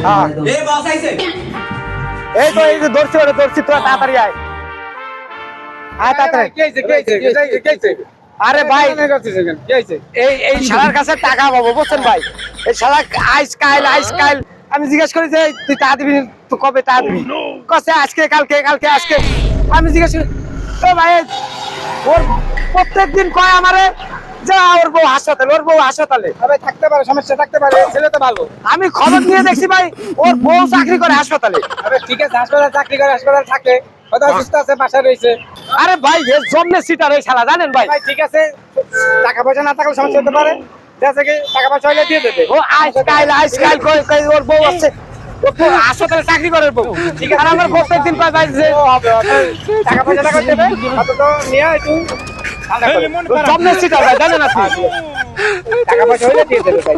এ বস আইছে এই তো এই যে ধরছি ওরে ধরছি তোরা তাড়াতাড়ি আয় আয় তাড়াতাড়ি কে আরে ভাই এই এই শালার কাছে টাকা পাবো বুঝছেন ভাই এই শালা আইস কাইল আমি জিজ্ঞেস করি যে তুই টাকা দিবি তো কবে টাকা দিবি কছে আজকে কালকে আজকে আমি জিজ্ঞেস করি তো ভাই ওর প্রত্যেকদিন কয় আমারে যা ওর বউ হাসপাতালে আরে থাকতে পারে, সমস্যা থাকতে পারে, ছেলে তো ভালো। আমি খবর নিয়ে দেখছি ভাই ওর বউ চাকরি করে হাসপাতালে আরে ঠিক আছে, হাসপাতাল চাকরি করে, হাসপাতাল থাকে, হয়তো অসুস্থ আছে, বাসায় রয়েছে। আরে ভাই এর জন্মে সিটার ওই শালা জানেন ভাই ভাই ঠিক আছে, টাকা পয়সা না থাকলে সমস্যা হতে পারে, ঠিক আছে, টাকা পয়সা হলে দিয়ে দেবে। ও আইস কাইল কই ওর বউ আছে ও তো হাসপাতালে চাকরি করে বউ ঠিক আছে আর আমার প্রত্যেকদিন পাই ভাই যে টাকা পয়সা না করতে দেবে, অন্তত নিয়ে একটু ঠান্ডা করে। জন্মে সিটার ভাই জানেন আপনি টাকা পয়সা হলে দিয়ে দেবে ভাই।